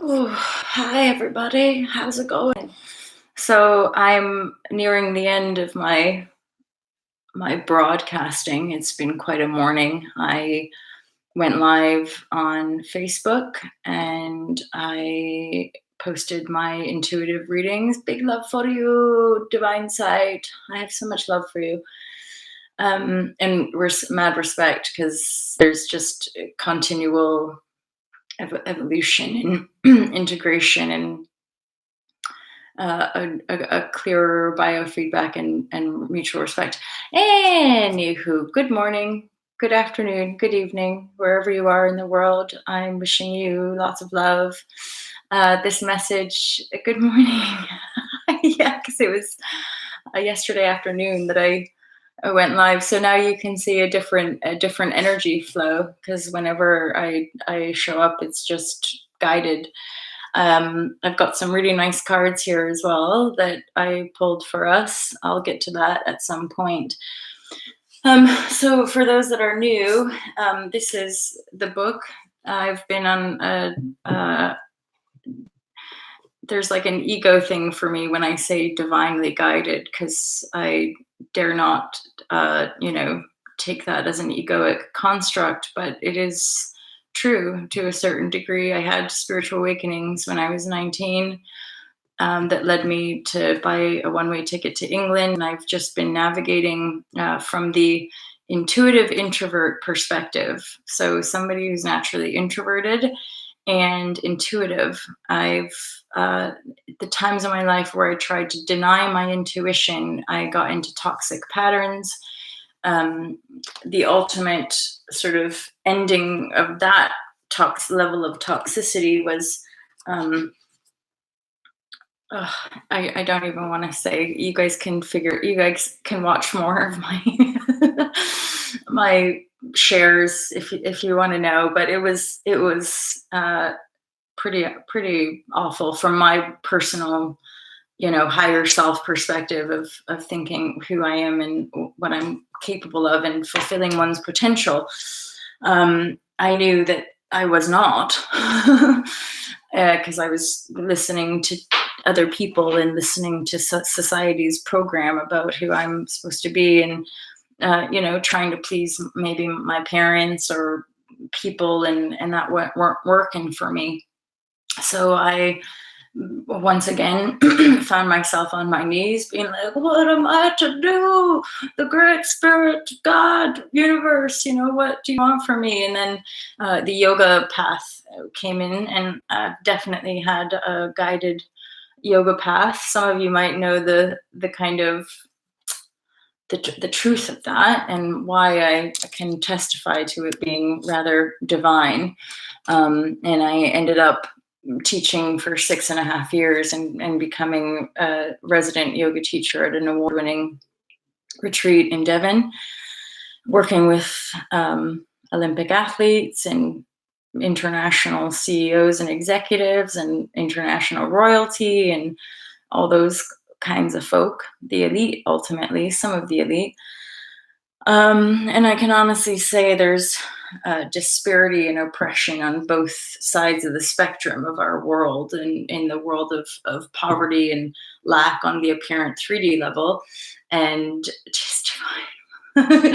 Oh, hi everybody. How's it going? So I'm nearing the end of my broadcasting. It's been quite a morning. I went live on Facebook and I posted my intuitive readings. Big love for you, divine sight. I have so much love for you. And mad respect because there's just continual evolution and integration and a clearer biofeedback and mutual respect. Anywho, good morning, good afternoon, good evening, wherever you are in the world. I'm wishing you lots of love. This message, good morning. Yeah, because it was yesterday afternoon that I went live. So now you can see a different energy flow because whenever I show up, it's just guided. I've got some really nice cards here as well that I pulled for us. I'll get to that at some point. So for those that are new, this is the book. I've been on there's like an ego thing for me when I say divinely guided, because I dare not, take that as an egoic construct, but it is true to a certain degree. I had spiritual awakenings when I was 19 that led me to buy a one-way ticket to England. And I've just been navigating from the intuitive introvert perspective. So somebody who's naturally introverted and intuitive. I've the times in my life where I tried to deny my intuition, I got into toxic patterns. The ultimate sort of ending of that level of toxicity was I don't even want to say. You guys can watch more of my my shares if you want to know, but it was pretty awful from my personal higher self perspective of thinking who I am and what I'm capable of and fulfilling one's potential. I knew that I was not, because I was listening to other people and listening to society's program about who I'm supposed to be, and trying to please maybe my parents or people, and that weren't working for me. So I once again found myself on my knees being like, what am I to do? The great spirit, God, universe, what do you want from me? And then the yoga path came in, and I've definitely had a guided yoga path. Some of you might know the kind of the truth of that and why I can testify to it being rather divine. And I ended up teaching for 6.5 years and becoming a resident yoga teacher at an award-winning retreat in Devon, working with Olympic athletes and international CEOs and executives and international royalty and all those kinds of folk, the elite, ultimately, some of the elite. And I can honestly say there's disparity and oppression on both sides of the spectrum of our world, and in the world of poverty and lack on the apparent 3D level, and just divine.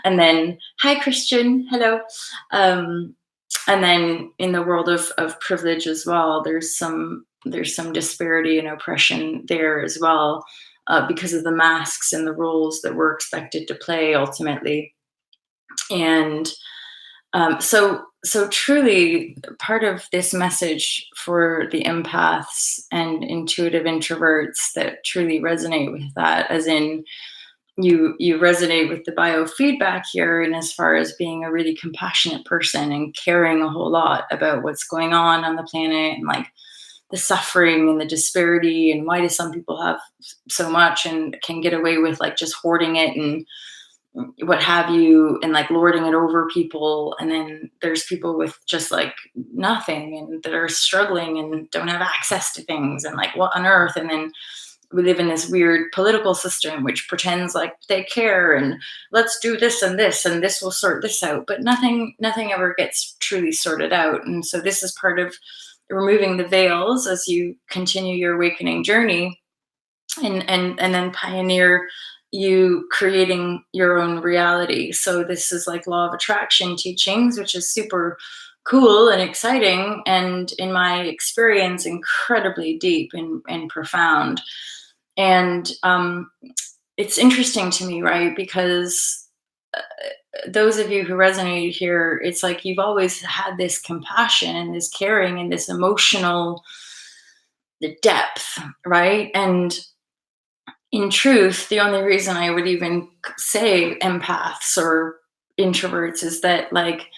And then, hi Christian, hello. And then in the world of privilege as well, there's some disparity and oppression there as well, because of the masks and the roles that we're expected to play ultimately. And so truly part of this message for the empaths and intuitive introverts that truly resonate with that, as in you resonate with the biofeedback here, and as far as being a really compassionate person and caring a whole lot about what's going on the planet, and like the suffering and the disparity, and why do some people have so much and can get away with like just hoarding it and what have you, and like lording it over people. And then there's people with just like nothing and that are struggling and don't have access to things, and like what on earth. And then we live in this weird political system which pretends like they care, and let's do this and this will sort this out, but nothing ever gets truly sorted out. And so this is part of removing the veils as you continue your awakening journey, and then pioneer you creating your own reality. So this is like law of attraction teachings, which is super cool and exciting, and in my experience incredibly deep and profound. And it's interesting to me, right? Because those of you who resonate here, it's like you've always had this compassion and this caring and this emotional depth, right? And in truth, the only reason I would even say empaths or introverts is that, like,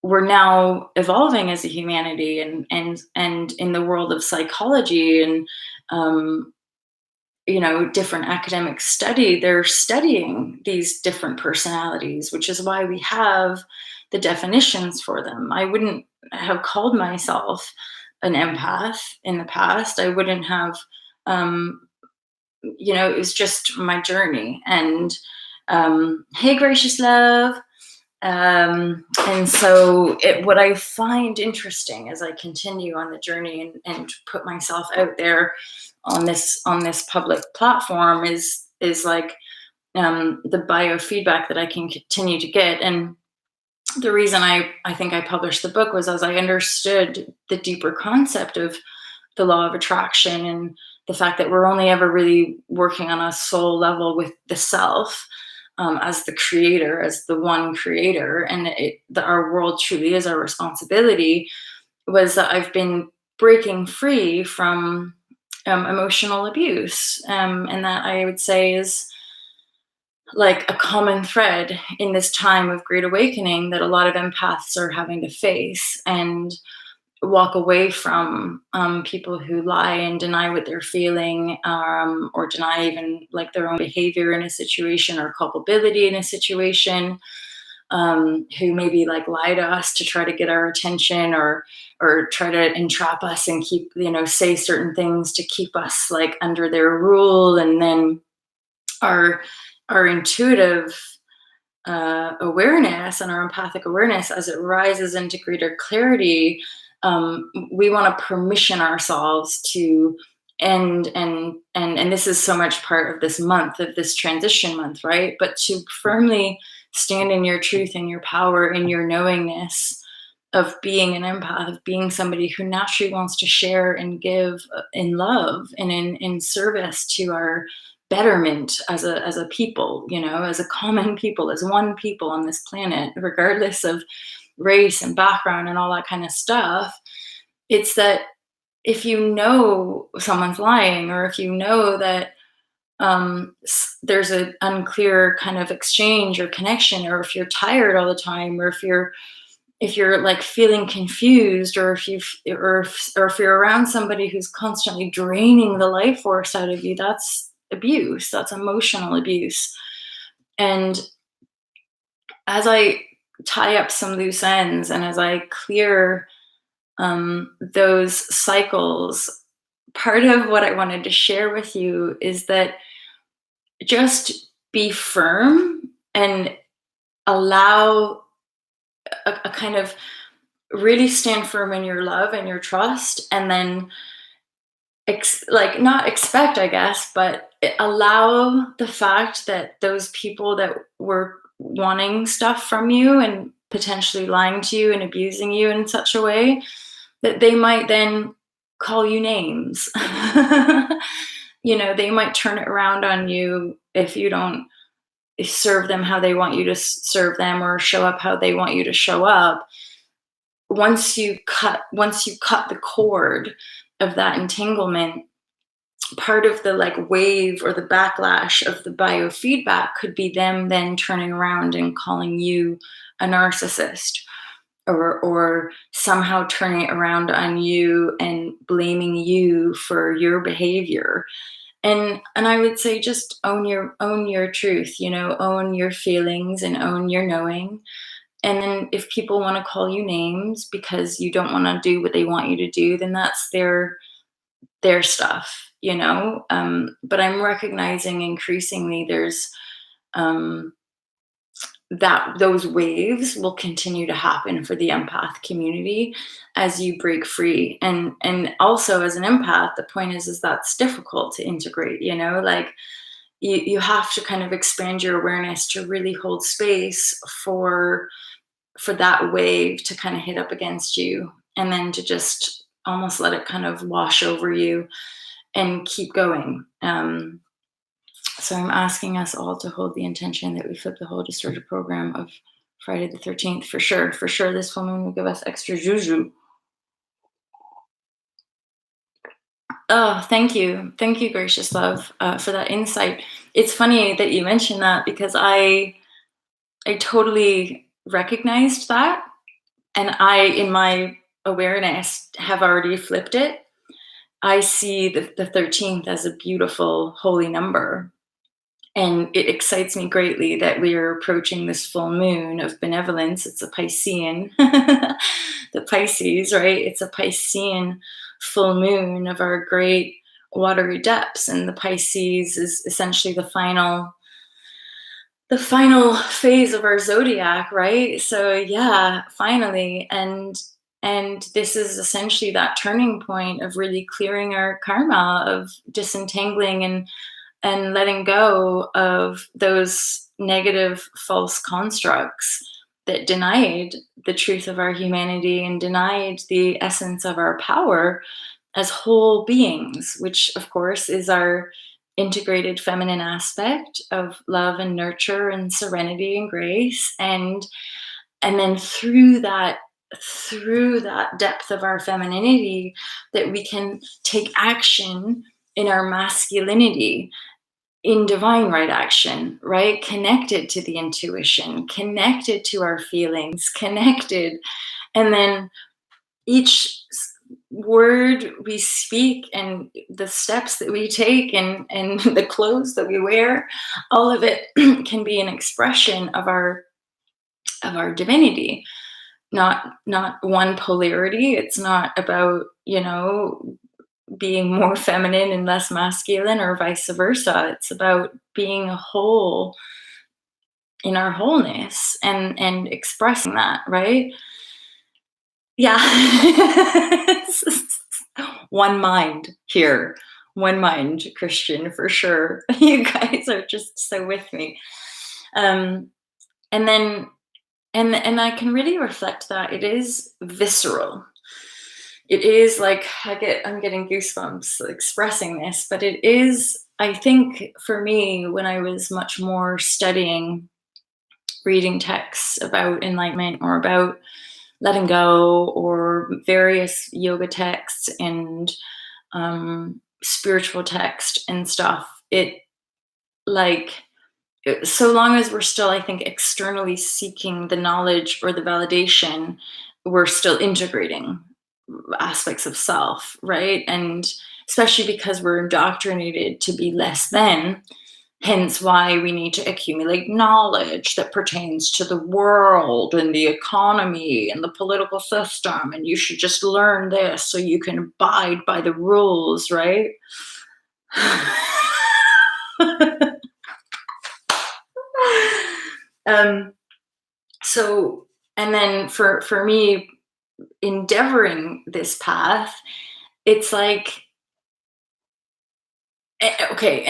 we're now evolving as a humanity, and in the world of psychology and um, different academic study, they're studying these different personalities, which is why we have the definitions for them. I wouldn't have called myself an empath in the past. I wouldn't have. um, it was just my journey. And hey, gracious love. And so what I find interesting as I continue on the journey and put myself out there on this public platform is like the biofeedback that I can continue to get. And the reason I think I published the book was as I understood the deeper concept of the law of attraction, and the fact that we're only ever really working on a soul level with the self, as the creator, as the one creator, and that our world truly is our responsibility, was that I've been breaking free from emotional abuse, and that I would say is like a common thread in this time of great awakening that a lot of empaths are having to face and walk away from, people who lie and deny what they're feeling, or deny even like their own behavior in a situation or culpability in a situation, who maybe like lie to us to try to get our attention, or try to entrap us and keep, say certain things to keep us like under their rule. And then our intuitive awareness and our empathic awareness, as it rises into greater clarity, we want to permission ourselves to end, and this is so much part of this month, of this transition month, right? But to firmly stand in your truth and your power and your knowingness of being an empath, of being somebody who naturally wants to share and give in love and in service to our betterment as a people, as a common people, as one people on this planet, regardless of race and background and all that kind of stuff. It's that if you know someone's lying, or if you know that there's an unclear kind of exchange or connection, or if you're tired all the time, or if you're like feeling confused, or if you're around somebody who's constantly draining the life force out of you, that's abuse, that's emotional abuse. And as I tie up some loose ends, and as I clear those cycles, part of what I wanted to share with you is that just be firm and allow a kind of really stand firm in your love and your trust, and then like not expect, I guess, but allow the fact that those people that were wanting stuff from you and potentially lying to you and abusing you in such a way, that they might then call you names. They might turn it around on you if you don't serve them how they want you to serve them, or show up how they want you to show up. Once you cut the cord of that entanglement, part of the like wave or the backlash of the biofeedback could be them then turning around and calling you a narcissist, or somehow turning it around on you and blaming you for your behavior. And I would say just own your truth, own your feelings and own your knowing. And then if people want to call you names because you don't want to do what they want you to do, then that's their stuff. But I'm recognizing increasingly um that those waves will continue to happen for the empath community as you break free. And also as an empath, the point is that's difficult to integrate, like you have to kind of expand your awareness to really hold space for that wave to kind of hit up against you, and then to just almost let it kind of wash over you and keep going. So I'm asking us all to hold the intention that we flip the whole distorted program of Friday the 13th. For sure, for sure, this full moon will give us extra juju. Oh, thank you, gracious love, for that insight. It's funny that you mentioned that, because I totally recognized that, and I, in my awareness, have already flipped it. I see the 13th as a beautiful holy number. And it excites me greatly that we are approaching this full moon of benevolence. It's a Piscean, the Pisces, right? It's a Piscean full moon of our great watery depths. And the Pisces is essentially the final phase of our zodiac, right? So yeah, finally. And this is essentially that turning point of really clearing our karma, of disentangling and letting go of those negative false constructs that denied the truth of our humanity and denied the essence of our power as whole beings, which of course is our integrated feminine aspect of love and nurture and serenity and grace. And then through that depth of our femininity, that we can take action in our masculinity, in divine right action, right? Connected to the intuition, connected to our feelings, connected. And then each word we speak and the steps that we take and the clothes that we wear, all of it can be an expression of our divinity, not one polarity. It's not about, being more feminine and less masculine, or vice versa. It's about being a whole in our wholeness and expressing that, right? Yeah. One mind here. One mind, Christian, for sure. You guys are just so with me. And then and I can really reflect that it is visceral. It is like I'm getting goosebumps expressing this, but it is, I think, for me, when I was much more studying, reading texts about enlightenment or about letting go, or various yoga texts and spiritual text and stuff, it, like, so long as we're still, I think, externally seeking the knowledge or the validation, we're still integrating aspects of self, right? And especially because we're indoctrinated to be less than, hence why we need to accumulate knowledge that pertains to the world and the economy and the political system. And you should just learn this so you can abide by the rules, right? So, and then for me, endeavoring this path, it's like, okay,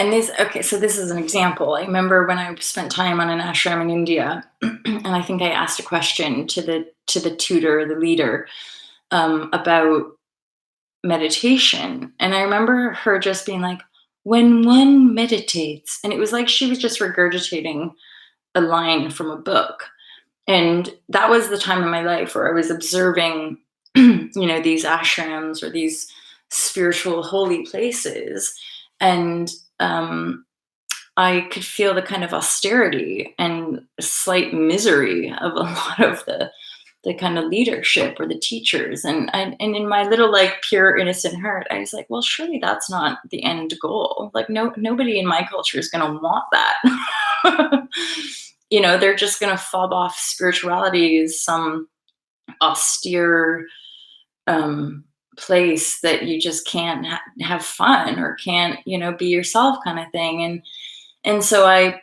so this is an example. I remember when I spent time on an ashram in India, and I think I asked a question to the tutor, the leader, about meditation, and I remember her just being like, "When one meditates," and it was like she was just regurgitating a line from a book. And that was the time in my life where I was observing, these ashrams or these spiritual holy places. And I could feel the kind of austerity and slight misery of a lot of the kind of leadership or the teachers. And in my little, like, pure innocent heart, I was like, well, surely that's not the end goal. Like, nobody in my culture is going to want that. They're just going to fob off spirituality as some austere place that you just can't have fun, or can't, be yourself, kind of thing. And so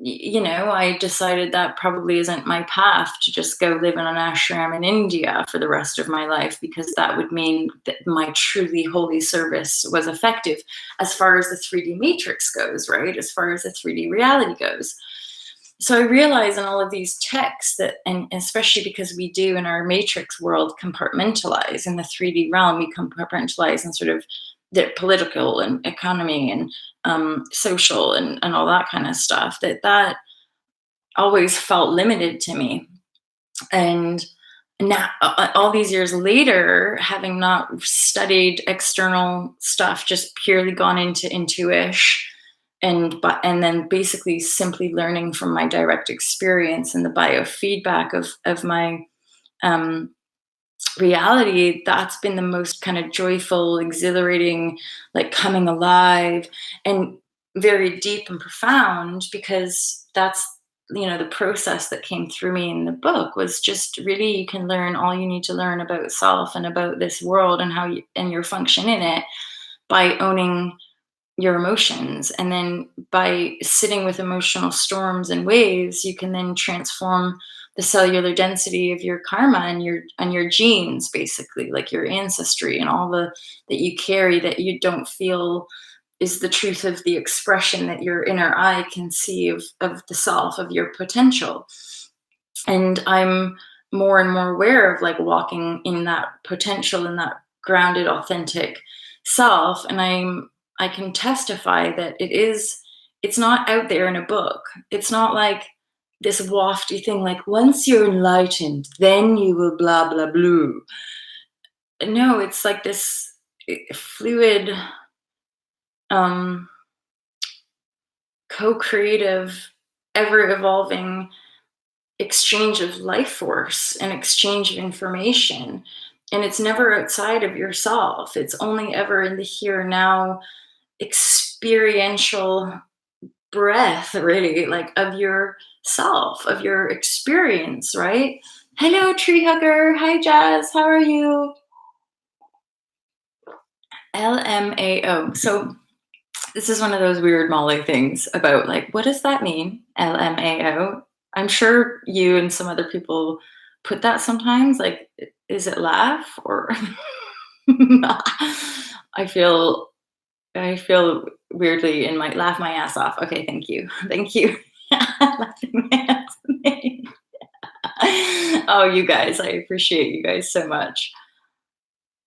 I decided that probably isn't my path to just go live in an ashram in India for the rest of my life, because that would mean that my truly holy service was effective as far as the 3D matrix goes, right? As far as the 3D reality goes. So I realize in all of these texts that, and especially because we do in our matrix world compartmentalize in the 3D realm, we compartmentalize in sort of the political and economy and social and all that kind of stuff, that always felt limited to me. And now, all these years later, having not studied external stuff, just purely gone into intuition, and then basically simply learning from my direct experience and the biofeedback of my um, reality, that's been the most kind of joyful, exhilarating, like coming alive, and very deep and profound, because that's, the process that came through me in the book was just really, you can learn all you need to learn about self and about this world and how you and your function in it by owning your emotions. And then by sitting with emotional storms and waves, you can then transform the cellular density of your karma and your genes, basically, like your ancestry and all the that you carry that you don't feel is the truth of the expression that your inner eye can see of the self, of your potential. And I'm more and more aware of like walking in that potential and that grounded authentic self. And I can testify that it's not out there in a book. It's not like this wafty thing like, once you're enlightened then you will blah blah blue. No, it's like this fluid, um co-creative, ever evolving exchange of life force and exchange of information. And it's never outside of yourself. It's only ever in the here and now experiential breath, really, like of your self, of your experience, right? Hello, tree hugger. Hi, Jazz. How are you? LMAO. So this is one of those weird Molly things about like, what does that mean? LMAO. I'm sure you and some other people put that sometimes. Like, is it laugh or I feel I feel weirdly and might laugh my ass off. Okay, thank you. Thank you. Laughing my ass off. Oh, you guys, I appreciate you guys so much.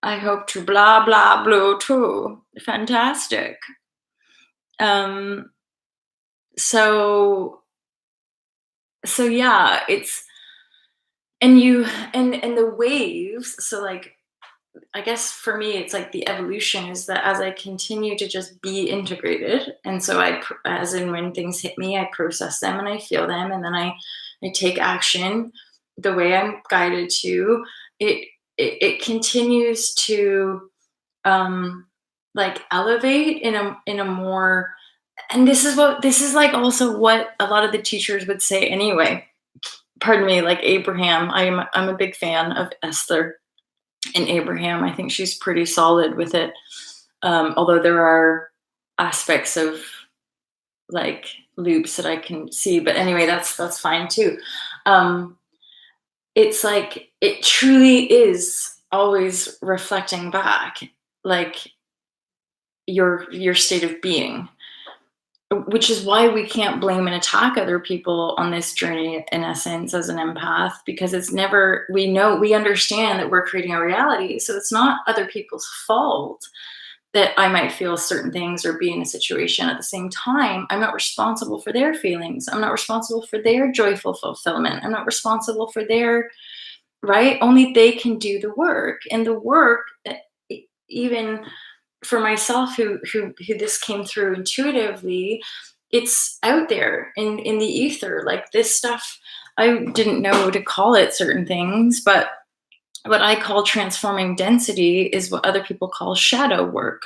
I hope to blah blah blue too. Fantastic. Um so so yeah, it's and you and the waves, so like I guess for me, it's like the evolution is that as I continue to just be integrated, and so as in when things hit me, I process them and I feel them, and then I take action the way I'm guided to. It continues to like elevate in a more, and this is like also what a lot of the teachers would say anyway. Pardon me, like Abraham. I'm a big fan of Esther and Abraham. I think she's pretty solid with it. Although there are aspects of like loops that I can see, but anyway, that's fine too. Um, it's like it truly is always reflecting back, like your state of being, which is why we can't blame and attack other people on this journey in essence as an empath, because it's never, we understand that we're creating a reality, so it's not other people's fault that I might feel certain things or be in a situation. At the same time, I'm not responsible for their feelings. I'm not responsible for their joyful fulfillment. I'm not responsible for their, right? Only they can do the work. And the work, even for myself who this came through intuitively, it's out there in the ether. Like this stuff, I didn't know to call it certain things, but what I call transforming density is what other people call shadow work,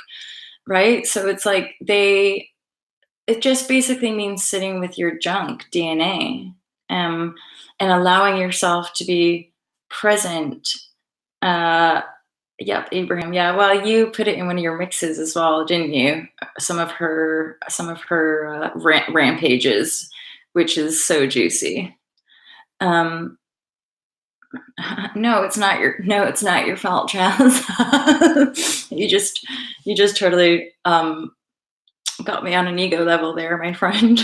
right? So it's like it just basically means sitting with your junk DNA, and allowing yourself to be present. Uh, yep, Abraham. Yeah, well, you put it in one of your mixes as well, didn't you? Some of her rampages which is so juicy. Um, no, it's not your fault, Chaz. You just totally got me on an ego level there, my friend.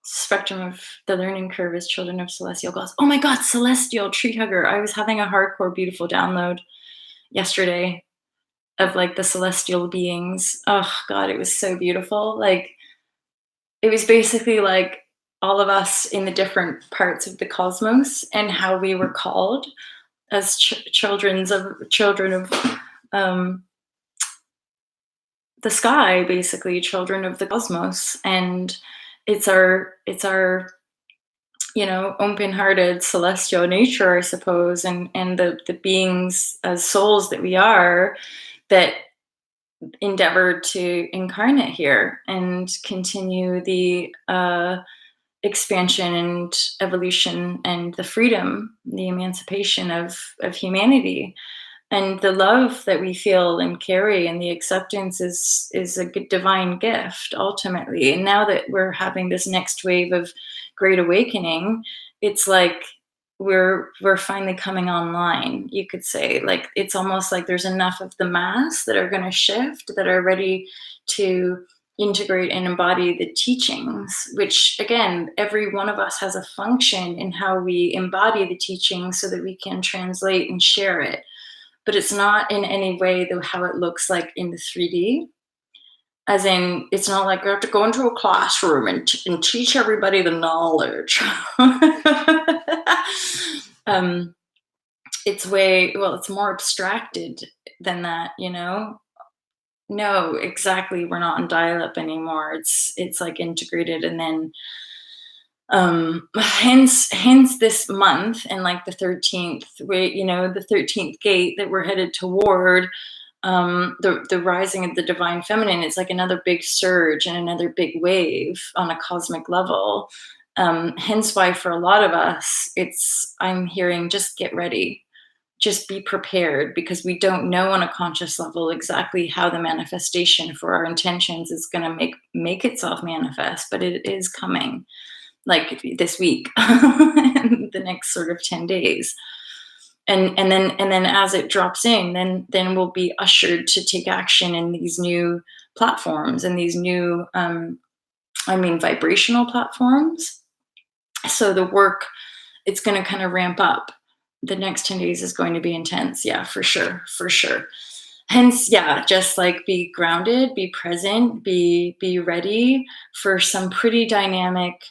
Spectrum of the learning curve is children of celestial gods. Oh my god, celestial tree hugger. I was having a hardcore beautiful download yesterday of like the celestial beings. Oh god, it was so beautiful. Like it was basically like all of us in the different parts of the cosmos and how we were called as children of um, the sky, basically children of the cosmos, and it's our open-hearted celestial nature, I suppose, and the beings as souls that we are that endeavor to incarnate here and continue the expansion and evolution and the freedom, the emancipation of humanity. And the love that we feel and carry and the acceptance is a divine gift ultimately. And now that we're having this next wave of great awakening, it's like we're finally coming online, you could say. Like it's almost like there's enough of the mass that are going to shift, that are ready to integrate and embody the teachings, which again, every one of us has a function in how we embody the teachings so that we can translate and share it. But it's not in any way how it looks like in the 3D. As in, it's not like we have to go into a classroom and teach everybody the knowledge. It's more abstracted than that, you know? No, exactly. We're not in dial-up anymore. It's like integrated, and then hence this month and like the 13th way, the 13th gate that we're headed toward, the rising of the divine feminine. It's like another big surge and another big wave on a cosmic level. Hence why for a lot of us, I'm hearing, just get ready, just be prepared, because we don't know on a conscious level exactly how the manifestation for our intentions is going to make itself manifest, but it is coming, like this week, the next sort of 10 days. And then as it drops in, then we'll be ushered to take action in these new platforms and these new vibrational platforms. So the work, it's going to kind of ramp up. The next 10 days is going to be intense. Yeah, for sure. Hence, yeah, just like be grounded, be present, be ready for some pretty dynamic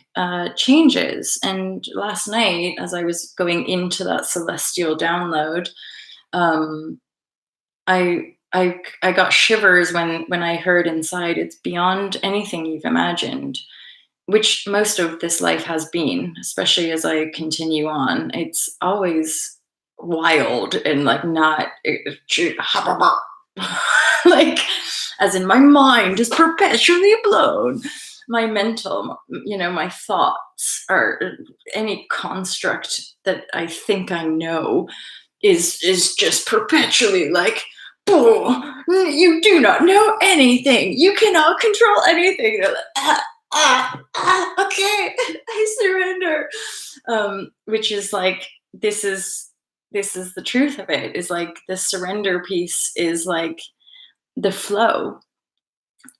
changes. And last night, as I was going into that celestial download, I got shivers when I heard inside, it's beyond anything you've imagined, which most of this life has been, especially as I continue on. It's always wild and like not like, as in my mind is perpetually blown. My mental, my thoughts are, any construct that I think I know is just perpetually like, oh, you do not know anything. You cannot control anything. Okay, I surrender. Which is like, this is the truth of it, is like the surrender piece is like the flow,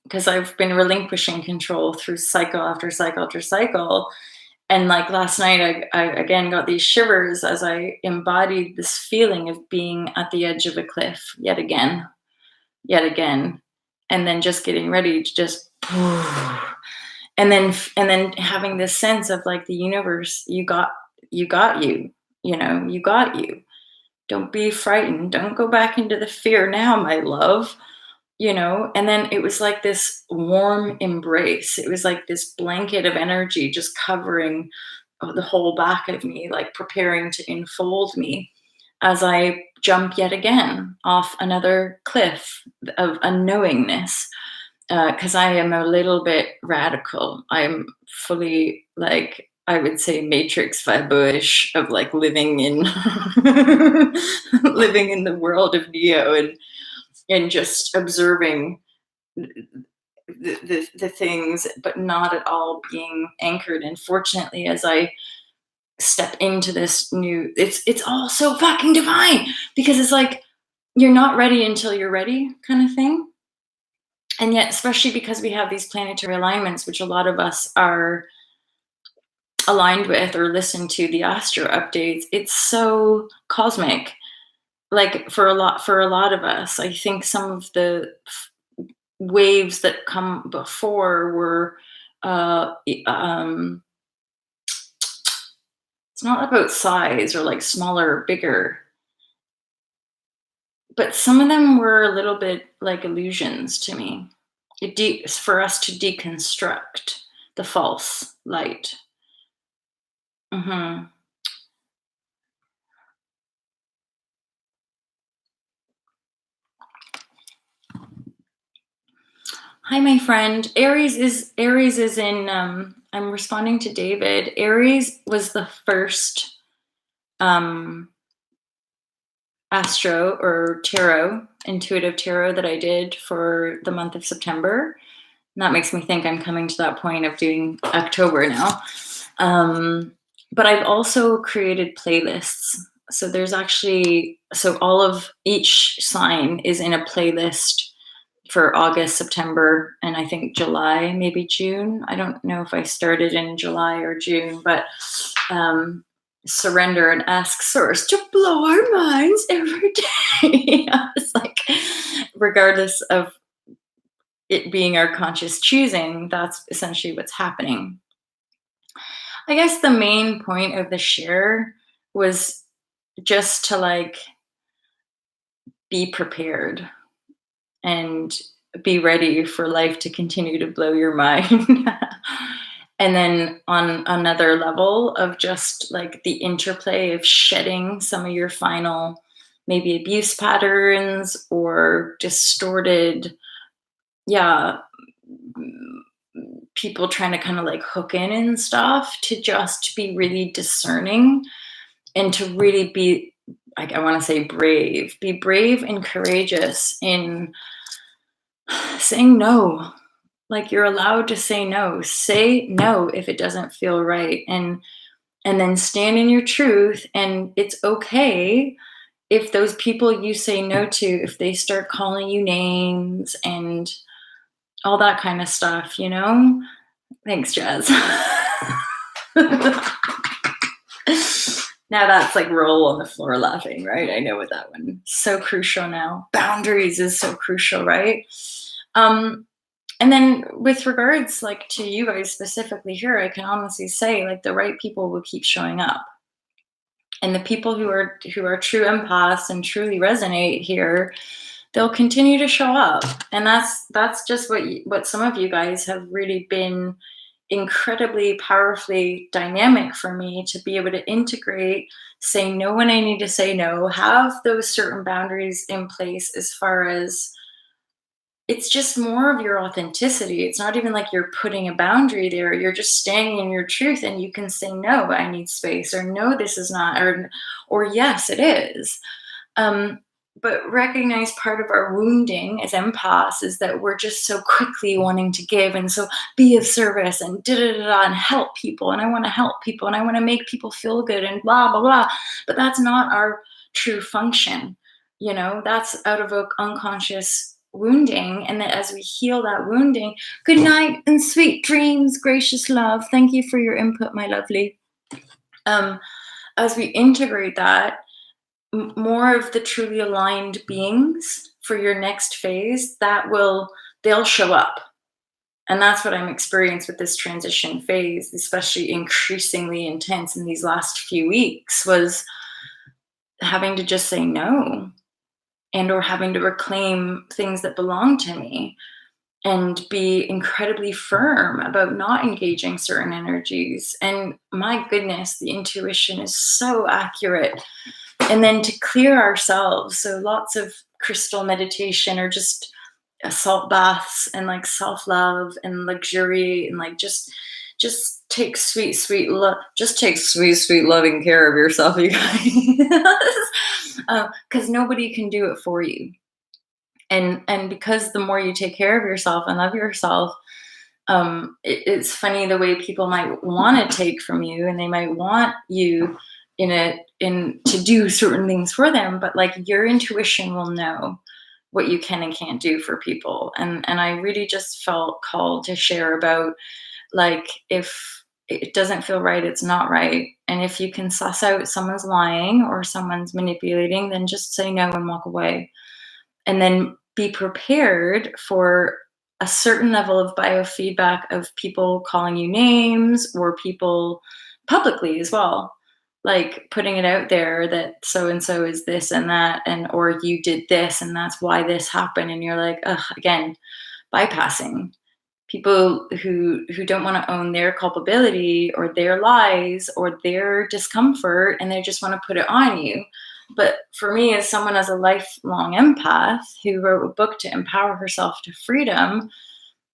because I've been relinquishing control through cycle after cycle after cycle. And like last night, I again got these shivers as I embodied this feeling of being at the edge of a cliff yet again, and then just getting ready to just, and then having this sense of like, the universe, you got you, you got you. Don't be frightened. Don't go back into the fear now, my love. And then it was like this warm embrace. It was like this blanket of energy just covering the whole back of me, like preparing to enfold me as I jump yet again off another cliff of unknowingness. Because I am a little bit radical. I'm fully, like, I would say, matrix vibrashe of like living in living in the world of Neo, and just observing the things, but not at all being anchored. And fortunately, as I step into this new, it's all so fucking divine, because it's like you're not ready until you're ready, kind of thing. And yet, especially because we have these planetary alignments, which a lot of us are aligned with or listen to the astro updates, it's so cosmic. Like for a lot of us, I think some of the waves that come before were it's not about size or like smaller or bigger, but some of them were a little bit like illusions to me. For us to deconstruct the false light. Hmm. Hi, my friend. Aries is in. I'm responding to David. Aries was the first um, astro or tarot, intuitive tarot that I did for the month of September. And that makes me think I'm coming to that point of doing October now. But I've also created playlists. So there's actually, so all of each sign is in a playlist for August, September, and I think July, maybe June. I don't know if I started in July or June, but surrender and ask source to blow our minds every day. It's like, regardless of it being our conscious choosing, that's essentially what's happening. I guess the main point of the share was just to like be prepared and be ready for life to continue to blow your mind. And then on another level of just like the interplay of shedding some of your final maybe abuse patterns or distorted, yeah, people trying to kind of like hook in and stuff, to just be really discerning and to really be, like, I want to say brave, be brave and courageous in saying no. Like, you're allowed to say no. Say no if it doesn't feel right, and then stand in your truth. And it's okay if those people you say no to, if they start calling you names and all that kind of stuff, you know? Thanks, Jazz. Now that's like roll on the floor laughing, right? I know what that one. So crucial now. Boundaries is so crucial, right? And then with regards like to you guys specifically here, I can honestly say like the right people will keep showing up. And the people who are true empaths and truly resonate here, they'll continue to show up. And that's just what some of you guys have really been incredibly powerfully dynamic for me to be able to integrate, say no when I need to say no, have those certain boundaries in place. As far as it's just more of your authenticity. It's not even like you're putting a boundary there. You're just staying in your truth, and you can say no, I need space, or no, this is not, or yes, it is. But recognize part of our wounding as empaths is that we're just so quickly wanting to give, and so be of service and da da da and help people, and I want to help people, and I want to make people feel good, and blah blah blah. But that's not our true function. That's out of unconscious wounding. And that as we heal that wounding, good night and sweet dreams, gracious love. Thank you for your input, my lovely. As we integrate that, more of the truly aligned beings for your next phase, they'll show up. And that's what I'm experiencing with this transition phase, especially increasingly intense in these last few weeks, was having to just say no, and or having to reclaim things that belong to me, and be incredibly firm about not engaging certain energies. And my goodness, the intuition is so accurate. And then to clear ourselves, so lots of crystal meditation, or just salt baths, and like self-love and luxury, and like just take sweet loving care of yourself, you guys. Because nobody can do it for you. And because the more you take care of yourself and love yourself, it's funny the way people might want to take from you, and they might want you in to do certain things for them, but like your intuition will know what you can and can't do for people. And I really just felt called to share about, like, if it doesn't feel right, it's not right. And if you can suss out someone's lying or someone's manipulating, then just say no and walk away. And then be prepared for a certain level of biofeedback of people calling you names, or people publicly as well, like putting it out there that so and so is this and that, and or you did this and that's why this happened, and you're like, ugh, again, bypassing people who don't want to own their culpability or their lies or their discomfort, and they just want to put it on you. But for me, as someone as a lifelong empath who wrote a book to empower herself to freedom,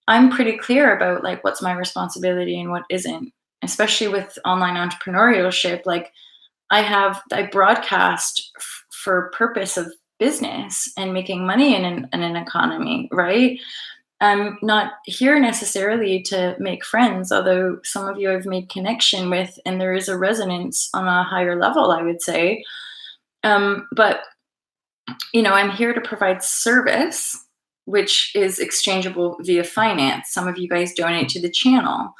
I'm pretty clear about like what's my responsibility and what isn't, especially with online entrepreneurship. Like, I broadcast for purpose of business and making money in an economy, right? I'm not here necessarily to make friends, although some of you I've made connection with, and there is a resonance on a higher level, I would say. But I'm here to provide service, which is exchangeable via finance. Some of you guys donate to the channel,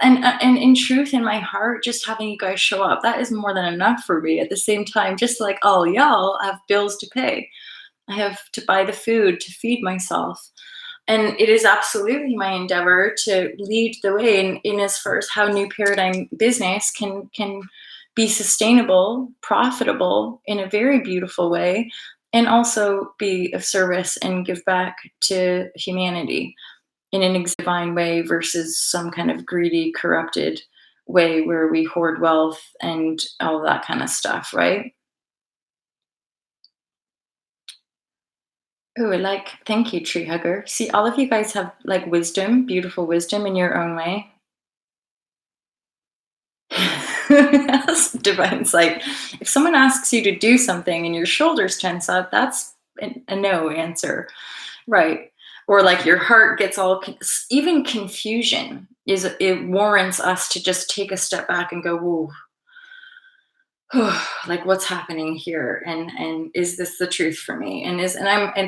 and in truth, in my heart, just having you guys show up, that is more than enough for me. At the same time, just like all y'all have bills to pay, I have to buy the food to feed myself. And it is absolutely my endeavor to lead the way in as far as how new paradigm business can be sustainable, profitable in a very beautiful way, and also be of service and give back to humanity in an divine way versus some kind of greedy, corrupted way where we hoard wealth and all that kind of stuff, right? Oh, thank you, tree hugger. See, all of you guys have like wisdom, beautiful wisdom in your own way. That's divine sight. If someone asks you to do something and your shoulders tense up, that's a no answer, right? Or like your heart gets all even confusion is it warrants us to just take a step back and go, whoa, like what's happening here, and is this the truth for me, and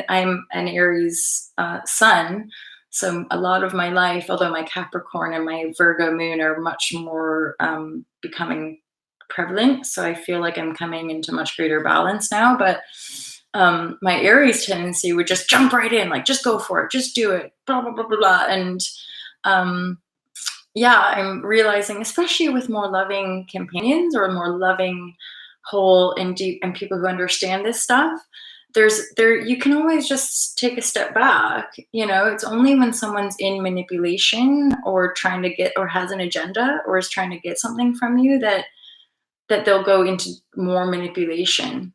I'm an Aries sun, so a lot of my life, although my Capricorn and my Virgo moon are much more becoming prevalent, so I feel like I'm coming into much greater balance now. But my Aries tendency would just jump right in, like just go for it, just do it, blah blah blah blah blah. And um yeah, I'm realizing, especially with more loving companions or more loving, whole and deep, and people who understand this stuff, there you can always just take a step back. It's only when someone's in manipulation or trying to get, or has an agenda, or is trying to get something from you, that they'll go into more manipulation.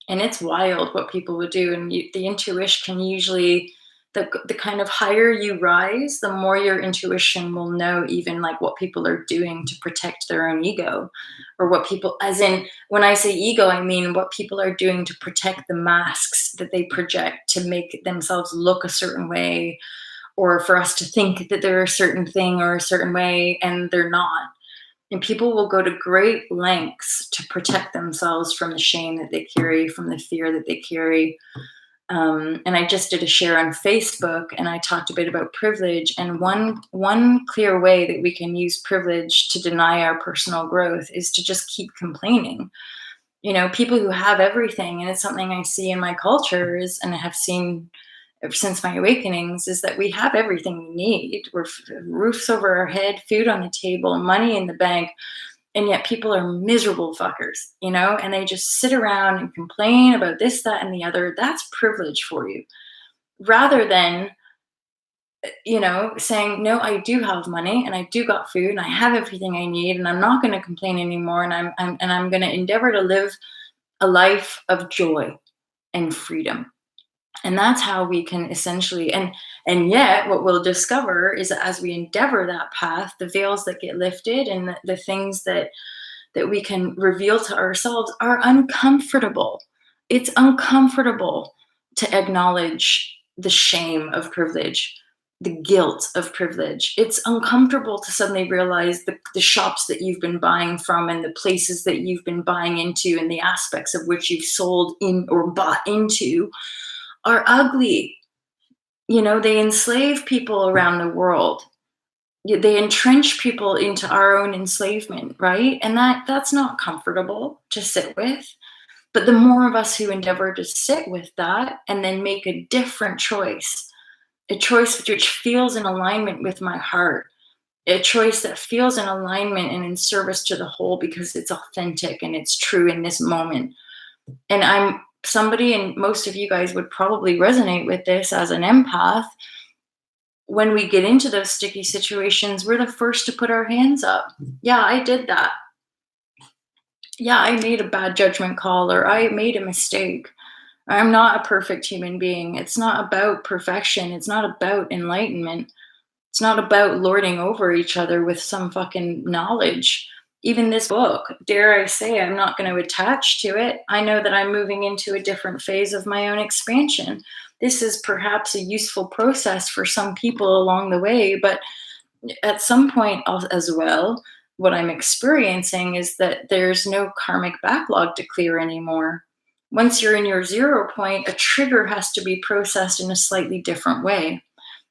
And it's wild what people would do. And the intuition can usually, the kind of higher you rise, the more your intuition will know, even like what people are doing to protect their own ego, or what people, as in, when I say ego, I mean what people are doing to protect the masks that they project to make themselves look a certain way, or for us to think that they're a certain thing or a certain way, and they're not. And people will go to great lengths to protect themselves from the shame that they carry, from the fear that they carry. And I just did a share on Facebook, and I talked a bit about privilege. And one clear way that we can use privilege to deny our personal growth is to just keep complaining. People who have everything, and it's something I see in my cultures and have seen ever since my awakenings, is that we have everything we need. We're roofs over our head, food on the table, money in the bank, and yet people are miserable fuckers, and they just sit around and complain about this, that, and the other. That's privilege for you, rather than saying, no, I do have money and I do got food and I have everything I need, and I'm not going to complain anymore, and I'm going to endeavor to live a life of joy and freedom. And that's how we can essentially, and yet what we'll discover is that as we endeavor that path, the veils that get lifted, and the things that we can reveal to ourselves are uncomfortable. It's uncomfortable. to acknowledge the shame of privilege, the guilt of privilege. It's uncomfortable to suddenly realize the shops that you've been buying from and the places that you've been buying into and the aspects of which you've sold in or bought into are ugly. You know, they enslave people around the world. They entrench people into our own enslavement, right? And that's not comfortable to sit with. But the more of us who endeavor to sit with that and then make a different choice, a choice which feels in alignment with my heart, a choice that feels in alignment and in service to the whole because it's authentic and it's true in this moment. And I'm somebody, and most of you guys would probably resonate with this as an empath. When we get into those sticky situations, we're the first to put our hands up. Yeah, I did that. Yeah, I made a bad judgment call, or I made a mistake. I'm not a perfect human being. It's not about perfection. It's not about enlightenment. It's not about lording over each other with some fucking knowledge. Even this book, dare I say, I'm not going to attach to it. I know that I'm moving into a different phase of my own expansion. This is perhaps a useful process for some people along the way, but at some point as well, what I'm experiencing is that there's no karmic backlog to clear anymore. Once you're in your 0 point, a trigger has to be processed in a slightly different way.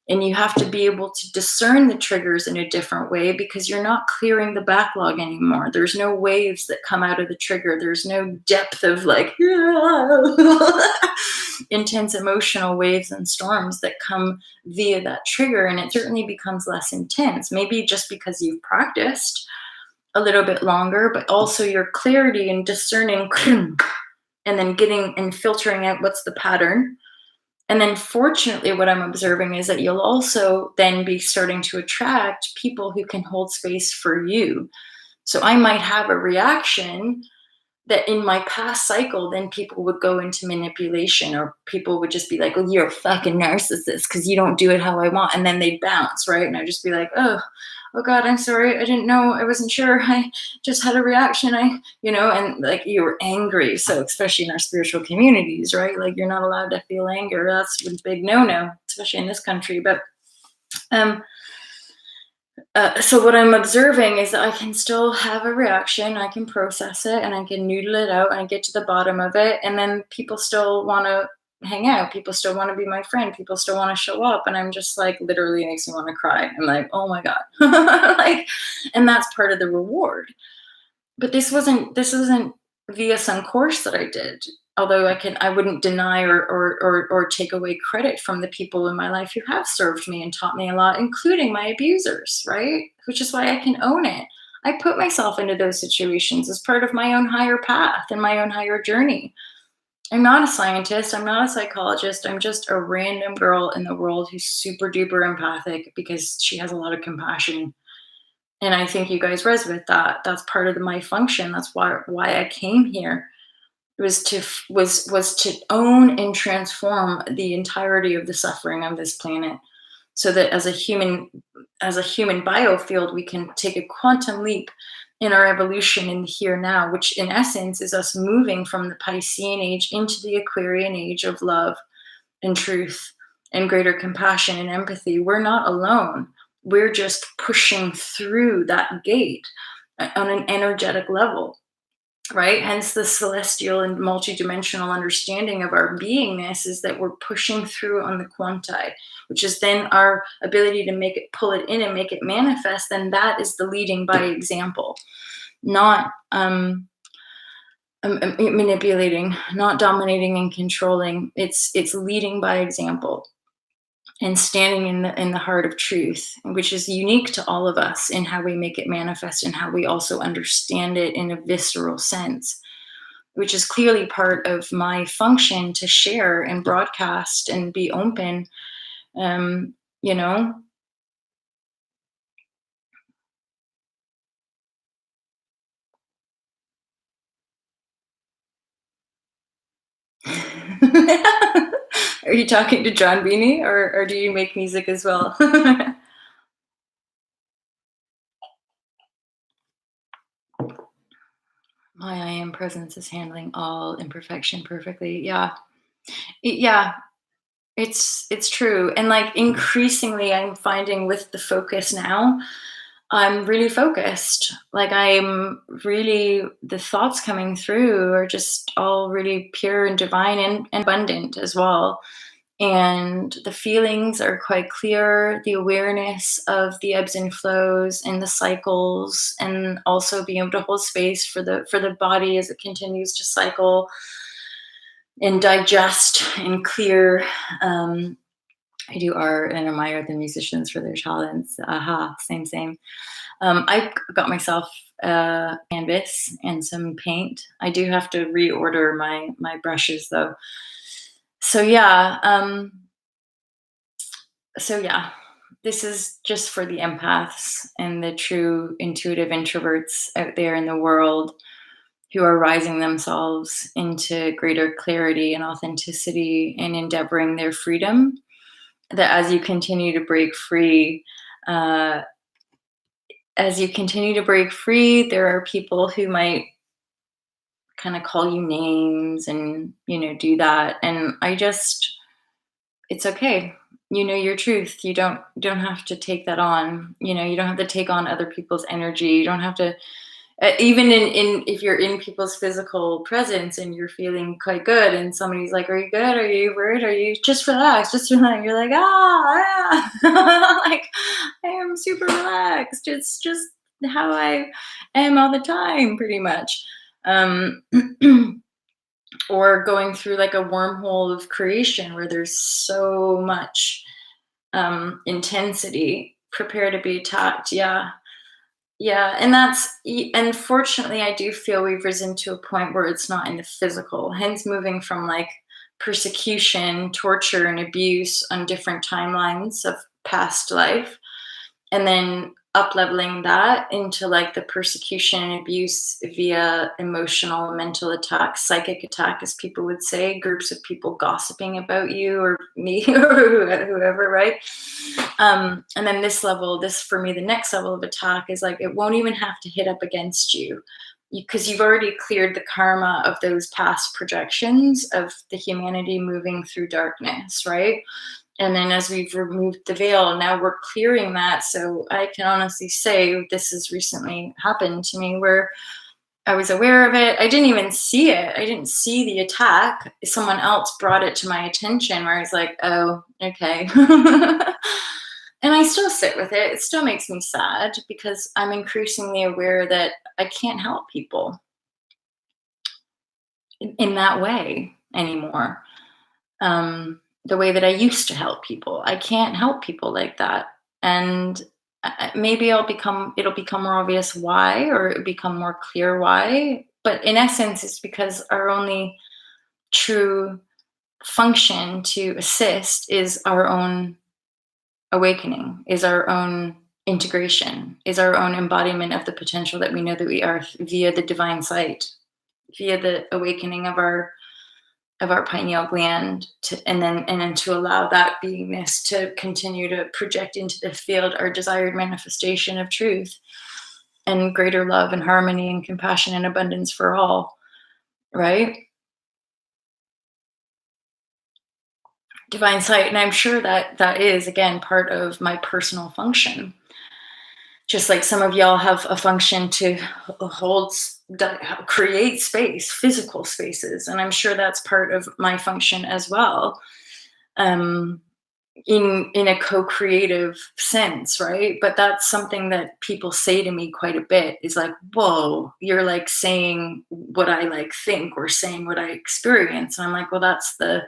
And you have to be able to discern the triggers in a different way because you're not clearing the backlog anymore. There's no waves that come out of the trigger. There's no depth of like intense emotional waves and storms that come via that trigger. And it certainly becomes less intense, maybe just because you've practiced a little bit longer, but also your clarity in discerning and then getting and filtering out what's the pattern. And then fortunately, what I'm observing is that you'll also then be starting to attract people who can hold space for you. So I might have a reaction that in my past cycle, then people would go into manipulation, or people would just be like, well, you're a fucking narcissist because you don't do it how I want. And then they'd bounce, right? And I'd just be like, oh God, I'm sorry. I didn't know. I wasn't sure. I just had a reaction. And like you were angry. So especially in our spiritual communities, right? Like you're not allowed to feel anger. That's a big no-no, especially in this country. But um, so what I'm observing is that I can still have a reaction, I can process it, and I can noodle it out, and I get to the bottom of it, and then people still want to hang out. People still want to be my friend. People still want to show up, and I'm just like, literally makes me want to cry. I'm like, oh my god, like, and that's part of the reward. But this isn't via some course that I did. Although I wouldn't deny or take away credit from the people in my life who have served me and taught me a lot, including my abusers, right? Which is why I can own it. I put myself into those situations as part of my own higher path and my own higher journey. I'm not a scientist. I'm not a psychologist. I'm just a random girl in the world who's super duper empathic because she has a lot of compassion. And I think you guys res with that. That's part of my function. That's why I came here, was to own and transform the entirety of the suffering of this planet, so that as a human biofield, we can take a quantum leap in our evolution in the here now, which in essence is us moving from the Piscean age into the Aquarian age of love and truth and greater compassion and empathy. We're not alone. We're just pushing through that gate on an energetic level, right? Hence the celestial and multidimensional understanding of our beingness is that we're pushing through on the quanti, which is then our ability to pull it in and make it manifest. Then that is the leading by example, not manipulating, not dominating and controlling. It's leading by example and standing in the heart of truth, which is unique to all of us in how we make it manifest and how we also understand it in a visceral sense, which is clearly part of my function to share and broadcast and be open. You know, are you talking to John Beanie, or do you make music as well? My I am presence is handling all imperfection perfectly. Yeah. Yeah, it's true, and, like, increasingly, I'm finding with the focus now, I'm really focused. Like, I'm really the thoughts coming through are just all really pure and divine and abundant as well. And the feelings are quite clear, the awareness of the ebbs and flows and the cycles, and also being able to hold space for the body as it continues to cycle and digest and clear. Um, I do art and admire the musicians for their talents. Aha, same, same. I got myself a canvas and some paint. I do have to reorder my brushes though. So yeah, so yeah, this is just for the empaths and the true intuitive introverts out there in the world who are rising themselves into greater clarity and authenticity and endeavoring their freedom. That uh, as you continue to break free, there are people who might kind of call you names and do that, and I just it's okay. You know your truth. You don't have to take that on. You don't have to take on other people's energy. You don't have to even in if you're in people's physical presence and you're feeling quite good and somebody's like, are you good, are you worried, are you just relax, you're like, like, I am super relaxed. It's just how I am all the time, pretty much. um or going through like a wormhole of creation where there's so much intensity. Prepare to be attacked. Yeah, yeah, and unfortunately, I do feel we've risen to a point where it's not in the physical, hence moving from like persecution, torture, and abuse on different timelines of past life, and then up leveling that into like the persecution and abuse via emotional mental attack, psychic attack, as people would say, groups of people gossiping about you or me or whoever, right? And then this level, this for me, the next level of attack is like it won't even have to hit up against you because you've already cleared the karma of those past projections of the humanity moving through darkness, right? And then as we've removed the veil, now we're clearing that. So I can honestly say this has recently happened to me where I was aware of it. I didn't even see it. I didn't see the attack. Someone else brought it to my attention where I was like, oh, okay. And I still sit with it. It still makes me sad because I'm increasingly aware that I can't help people in that way anymore. The way that I used to help people. I can't help people like that. And maybe it'll become more obvious why, or it'll become more clear why. But in essence, it's because our only true function to assist is our own awakening, is our own integration, is our own embodiment of the potential that we know that we are via the divine sight, via the awakening of our pineal gland and then to allow that beingness to continue to project into the field our desired manifestation of truth and greater love and harmony and compassion and abundance for all, right? Divine sight. And I'm sure that that is again part of my personal function, just like some of y'all have a function to hold create space, physical spaces, and I'm sure that's part of my function as well. um in a co-creative sense, right? But that's something that people say to me quite a bit is like, whoa, you're like saying what I like think or saying what I experience. And I'm like, well, that's the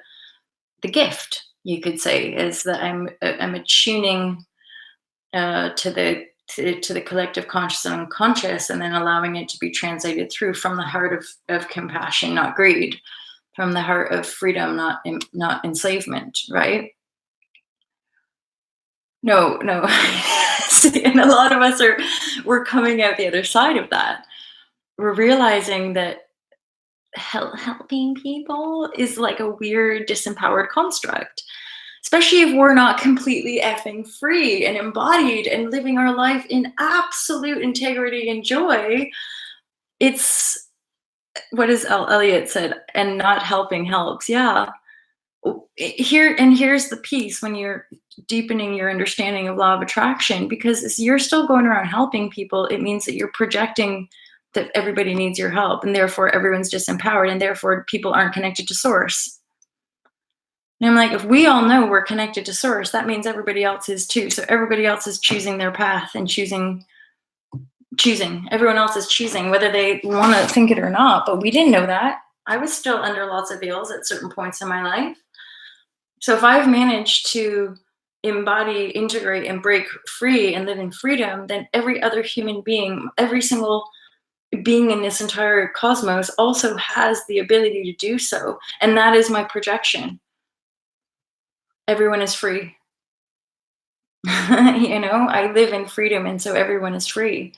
gift, you could say, is that I'm attuning to the collective conscious and unconscious, and then allowing it to be translated through from the heart of compassion, not greed, from the heart of freedom, not enslavement, right? No, no. See, and a lot of us we're coming out the other side of that. We're realizing that helping people is like a weird disempowered construct, especially if we're not completely effing free and embodied and living our life in absolute integrity and joy. It's what is Eliot said, and not helping helps. Yeah. here's the piece when you're deepening your understanding of law of attraction, because you're still going around helping people, it means that you're projecting that everybody needs your help, and therefore everyone's disempowered, and therefore people aren't connected to source. And I'm like, if we all know we're connected to source, that means everybody else is too. So everybody else is choosing their path and choosing. Everyone else is choosing, whether they want to think it or not. But we didn't know that. I was still under lots of veils at certain points in my life. So if I've managed to embody, integrate, and break free and live in freedom, then every other human being, every single being in this entire cosmos also has the ability to do so. And that is my projection. Everyone is free. I live in freedom, and so everyone is free.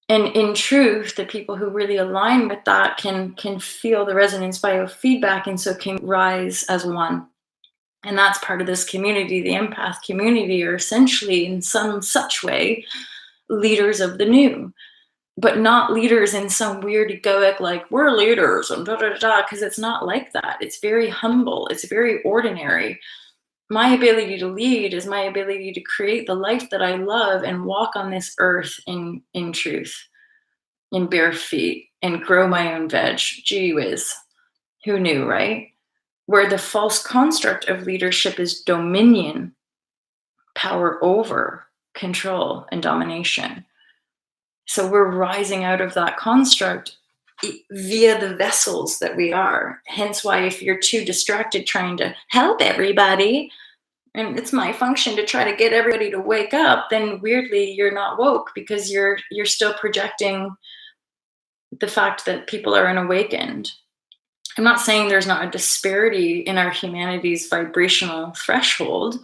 And in truth, the people who really align with that can feel the resonance biofeedback, and so can rise as one. And that's part of this community. The empath community are essentially, in some such way, leaders of the new, but not leaders in some weird egoic, like, we're leaders and da da da da, because it's not like that. It's very humble. It's very ordinary. My ability to lead is my ability to create the life that I love and walk on this earth in truth, in bare feet, and grow my own veg. Gee whiz. Who knew, right? Where the false construct of leadership is dominion, power over, control, and domination. So we're rising out of that construct via the vessels that we are. Hence why if you're too distracted trying to help everybody, and it's my function to try to get everybody to wake up, then weirdly you're not woke, because you're still projecting the fact that people are unawakened. I'm not saying there's not a disparity in our humanity's vibrational threshold,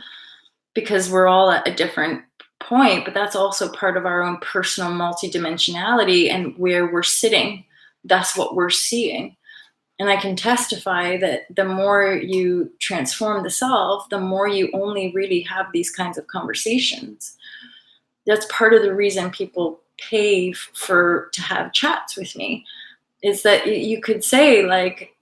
because we're all at a different point, but that's also part of our own personal multidimensionality and where we're sitting. That's what we're seeing. And I can testify that the more you transform the self, the more you only really have these kinds of conversations. That's part of the reason people pay to have chats with me, is that you could say, like,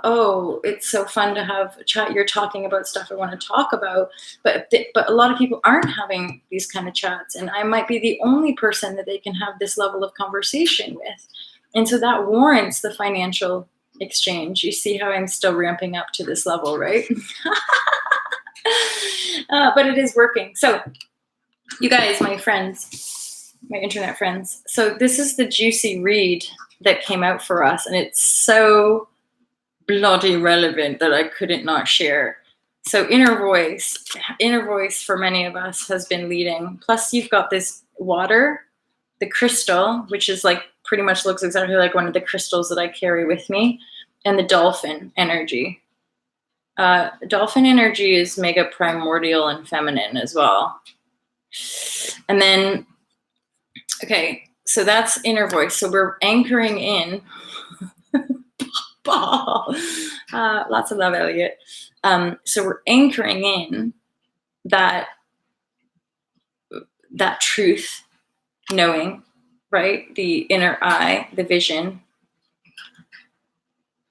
oh, it's so fun to have a chat. You're talking about stuff I want to talk about. But a lot of people aren't having these kind of chats. And I might be the only person that they can have this level of conversation with. And so that warrants the financial exchange. You see how I'm still ramping up to this level, right? But it is working. So you guys, my friends, my internet friends. So this is the juicy read that came out for us, and it's so bloody relevant that I couldn't not share. So inner voice for many of us has been leading. Plus you've got this water, the crystal, which is like pretty much looks exactly like one of the crystals that I carry with me, and the dolphin energy. Dolphin energy is mega primordial and feminine as well. And then, okay, so that's inner voice. So we're anchoring in. Lots of love, Elliot. So we're anchoring in that truth, knowing, right? The inner eye, the vision.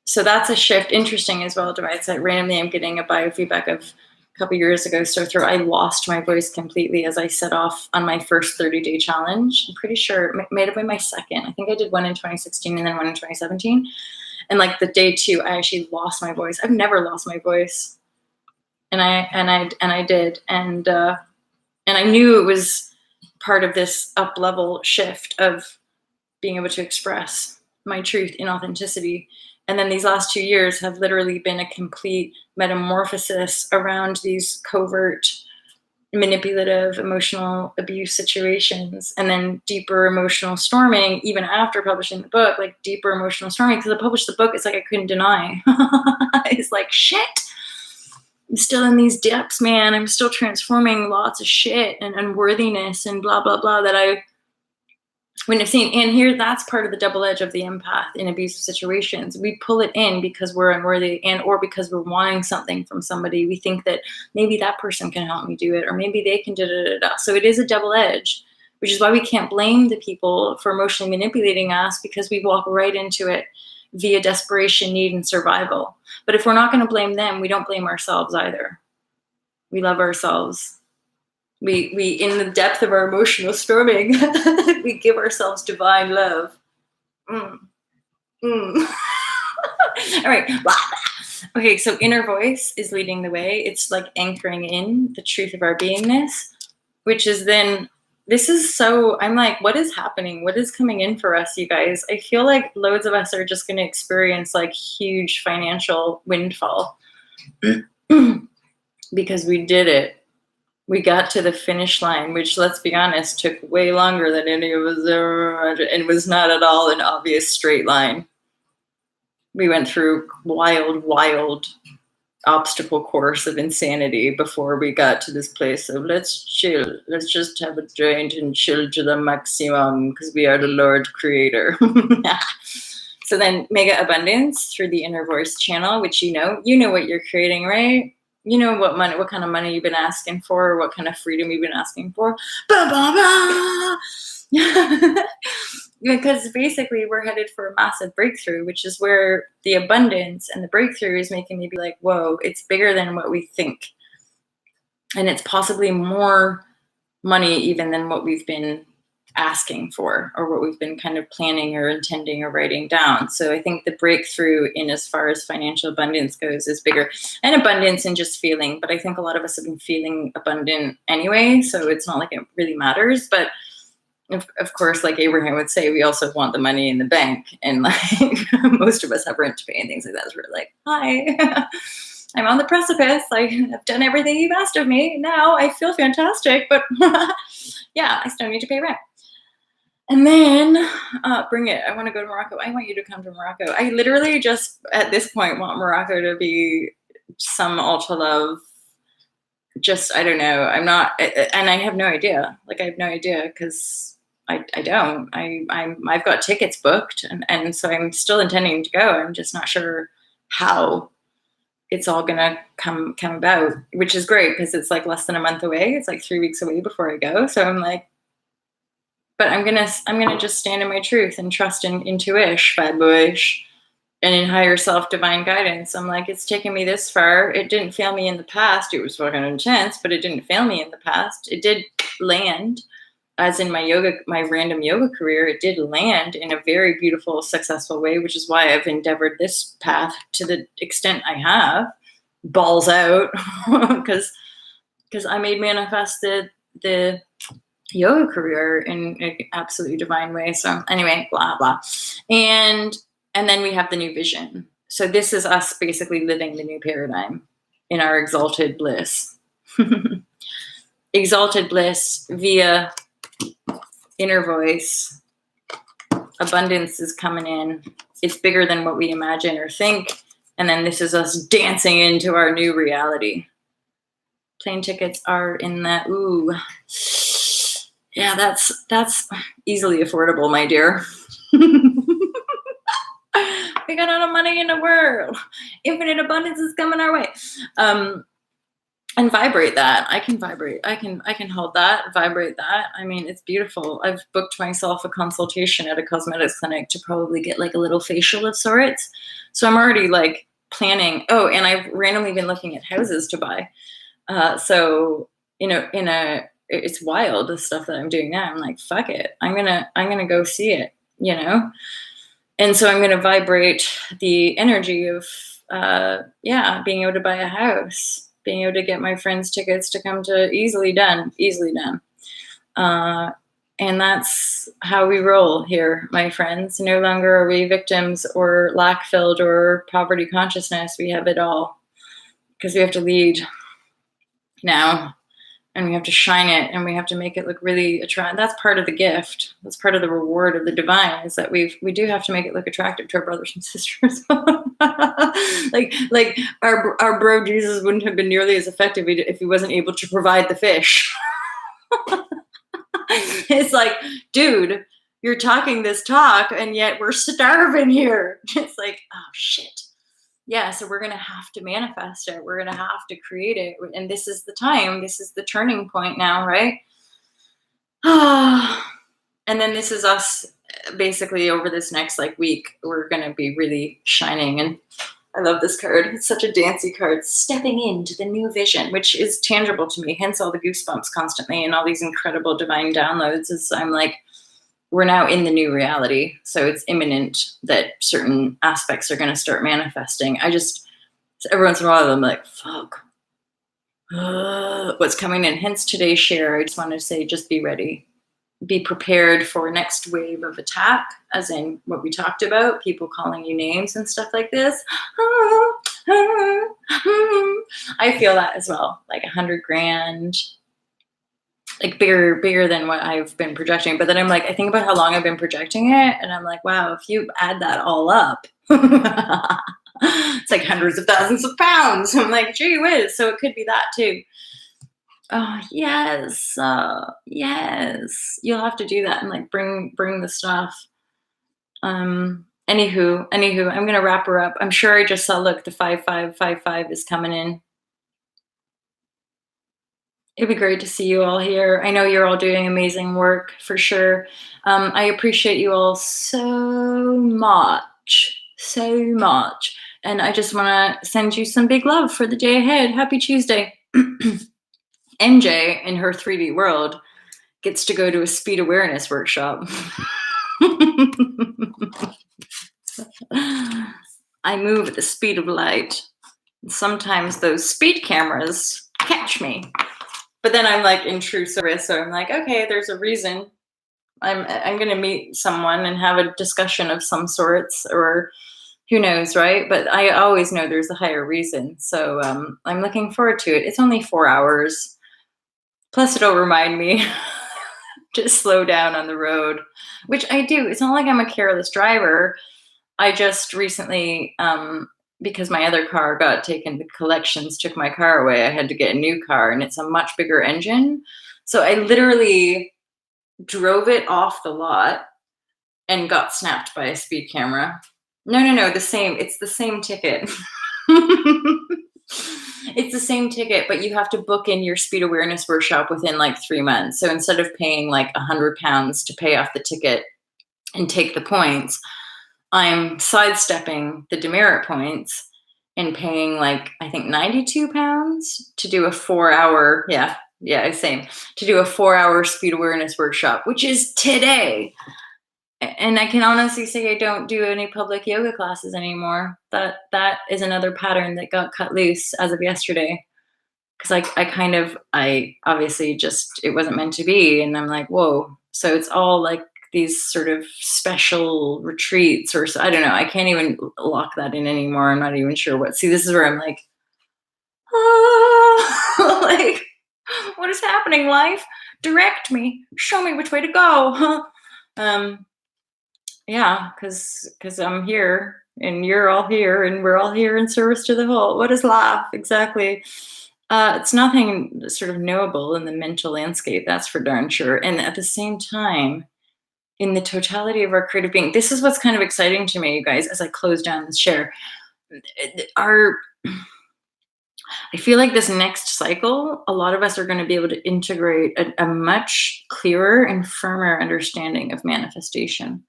So that's a shift. Interesting as well, Divides. Like randomly, I'm getting a biofeedback of a couple years ago. So I lost my voice completely as I set off on my first 30-day challenge. I'm pretty sure it may have been my second. I think I did one in 2016 and then one in 2017. And like the day 2, I actually lost my voice. I've never lost my voice, and I did, and I knew it was part of this up level shift of being able to express my truth in authenticity. And then these last 2 years have literally been a complete metamorphosis around these covert, manipulative, emotional abuse situations, and then deeper emotional storming, even after publishing the book, like deeper emotional storming. Because I published the book, it's like I couldn't deny. It's like, shit, I'm still in these depths, man. I'm still transforming lots of shit and unworthiness and blah, blah, blah that I wouldn't have seen. And here, that's part of the double edge of the empath in abusive situations. We pull it in because we're unworthy, and or because we're wanting something from somebody. We think that maybe that person can help me do it, or maybe they can da-da-da-da. So it is a double edge, which is why we can't blame the people for emotionally manipulating us, because we walk right into it via desperation, need, and survival. But if we're not going to blame them, we don't blame ourselves either. We love ourselves. We in the depth of our emotional storming, we give ourselves divine love. Mm. All right. Okay, so inner voice is leading the way. It's like anchoring in the truth of our beingness, which is then, this is so, I'm like, what is happening? What is coming in for us, you guys? I feel like loads of us are just going to experience like huge financial windfall because we did it. We got to the finish line, which, let's be honest, took way longer than any of us ever, and was not at all an obvious straight line. We went through wild obstacle course of insanity before we got to this place of let's chill. Let's just have a joint and chill to the maximum because we are the Lord Creator. So then mega abundance through the inner voice channel, which you know what you're creating, right? You know what kind of money you've been asking for, what kind of freedom you've been asking for. Because basically we're headed for a massive breakthrough, which is where the abundance and the breakthrough is making me be like, whoa, it's bigger than what we think. And it's possibly more money even than what we've been asking for, or what we've been kind of planning or intending or writing down. So I think the breakthrough in as far as financial abundance goes is bigger, and abundance in just feeling. But I think a lot of us have been feeling abundant anyway, so it's not like it really matters. But of course, like Abraham would say, we also want the money in the bank, and like most of us have rent to pay and things like that. So we're like, hi, I'm on the precipice. I've done everything you've asked of me. Now I feel fantastic, but yeah, I still need to pay rent. And then bring it. I want to go to Morocco. I want you to come to Morocco. I literally just, at this point, want Morocco to be some ultra love. Just, I don't know. I'm not, and I have no idea. Like, I have no idea because I don't. I've got tickets booked, and so I'm still intending to go. I'm just not sure how it's all gonna come about, which is great because it's like less than a month away. It's like 3 weeks away before I go. So I'm like, but I'm gonna just stand in my truth and trust in intuition, vibrashe, and in higher self, divine guidance. I'm like, it's taken me this far. It didn't fail me in the past. It was fucking intense, but it didn't fail me in the past. It did land, as in my random yoga career. It did land in a very beautiful, successful way, which is why I've endeavored this path to the extent I have, balls out, because I made manifest the yoga career in an absolutely divine way. So anyway, blah, blah. And then we have the new vision. So this is us basically living the new paradigm in our exalted bliss. Exalted bliss via inner voice. Abundance is coming in. It's bigger than what we imagine or think. And then this is us dancing into our new reality. Plane tickets are in the, ooh. Yeah, that's easily affordable, my dear. We got all the money in the world. Infinite abundance is coming our way. And vibrate that. I can vibrate. I can hold that, vibrate that. I mean, it's beautiful. I've booked myself a consultation at a cosmetics clinic to probably get like a little facial of sorts. So I'm already like planning. Oh, and I've randomly been looking at houses to buy. So, it's wild, the stuff that I'm doing now. I'm like, fuck it. I'm gonna go see it, And so I'm gonna vibrate the energy of being able to buy a house, being able to get my friends tickets to come to easily done. And that's how we roll here, my friends. No longer are we victims or lack-filled or poverty consciousness. We have it all because we have to lead now. And we have to shine it, and we have to make it look really attractive. That's part of the gift. That's part of the reward of the divine, is that we do have to make it look attractive to our brothers and sisters. like our bro Jesus wouldn't have been nearly as effective if he wasn't able to provide the fish. It's like, dude, you're talking this talk, and yet we're starving here. It's like, oh shit. Yeah, so we're going to have to manifest it. We're going to have to create it. And this is the time. This is the turning point now, right? And then this is us basically over this next like week, we're going to be really shining. And I love this card. It's such a dancy card. Stepping into the new vision, which is tangible to me. Hence all the goosebumps constantly and all these incredible divine downloads. Is I'm like, we're now in the new reality. So it's imminent that certain aspects are going to start manifesting. I just, every once in a while, I'm like, fuck, what's coming in. Hence today's share. I just want to say, just be ready. Be prepared for next wave of attack, as in what we talked about, people calling you names and stuff like this. I feel that as well, like 100 grand, like bigger than what I've been projecting. But then I'm like, I think about how long I've been projecting it, and I'm like, wow, if you add that all up, it's like hundreds of thousands of pounds. I'm like, gee whiz. So it could be that too. Oh yes, yes. You'll have to do that and like bring the stuff. Anywho, I'm gonna wrap her up. I'm sure I just saw. Look, the 5555 is coming in. It'd be great to see you all here. I know you're all doing amazing work for sure. I appreciate you all so much, and I just want to send you some big love for the day ahead. Happy Tuesday. MJ in her 3D world gets to go to a speed awareness workshop. I move at the speed of light. Sometimes those speed cameras catch me. But then I'm like in true service, so I'm like, okay, there's a reason. I'm going to meet someone and have a discussion of some sorts, or who knows, right? But I always know there's a higher reason. So I'm looking forward to it. It's only 4 hours. Plus, it'll remind me to slow down on the road, which I do. It's not like I'm a careless driver. I just recently, because my other car got taken, the collections took my car away. I had to get a new car, and it's a much bigger engine. So I literally drove it off the lot and got snapped by a speed camera. No, the same. It's the same ticket. It's the same ticket, but you have to book in your speed awareness workshop within like 3 months. So instead of paying like £100 to pay off the ticket and take the points, I'm sidestepping the demerit points and paying like, I think £92 to do a 4-hour, to do a 4-hour speed awareness workshop, which is today. And I can honestly say I don't do any public yoga classes anymore. That is another pattern that got cut loose as of yesterday. Because I obviously just, it wasn't meant to be. And I'm like, whoa. So it's all like these sort of special retreats, or I don't know. I can't even lock that in anymore. I'm not even sure what. See, this is where I'm like, like, what is happening, life? Direct me. Show me which way to go. Yeah, because I'm here and you're all here and we're all here in service to the whole. What is life? Exactly. It's nothing sort of knowable in the mental landscape, that's for darn sure. And at the same time, in the totality of our creative being, this is what's kind of exciting to me, you guys, as I close down this share. I feel like this next cycle, a lot of us are going to be able to integrate a much clearer and firmer understanding of manifestation.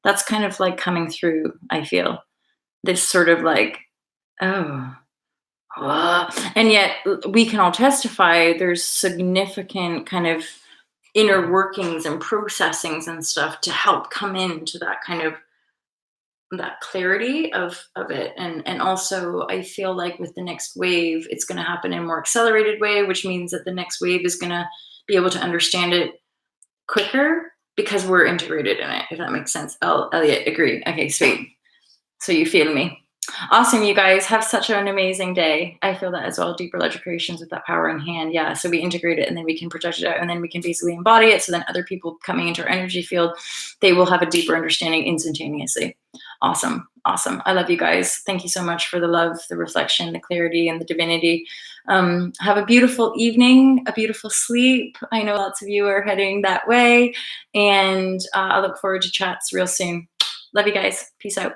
That's kind of like coming through, I feel. This sort of like, and yet we can all testify there's significant kind of inner workings and processings and stuff to help come into that kind of that clarity of it. And also I feel like with the next wave, it's going to happen in a more accelerated way, which means that the next wave is going to be able to understand it quicker because we're integrated in it, if that makes sense. Elliot, agree. Okay, sweet. So you feel me? Awesome, you guys. Have such an amazing day. I feel that as well. Deeper Ledger Creations with that power in hand. Yeah, so we integrate it and then we can project it out and then we can basically embody it. So then other people coming into our energy field, they will have a deeper understanding instantaneously. Awesome. Awesome. I love you guys. Thank you so much for the love, the reflection, the clarity, and the divinity. Have a beautiful evening, a beautiful sleep. I know lots of you are heading that way. And I look forward to chats real soon. Love you guys. Peace out.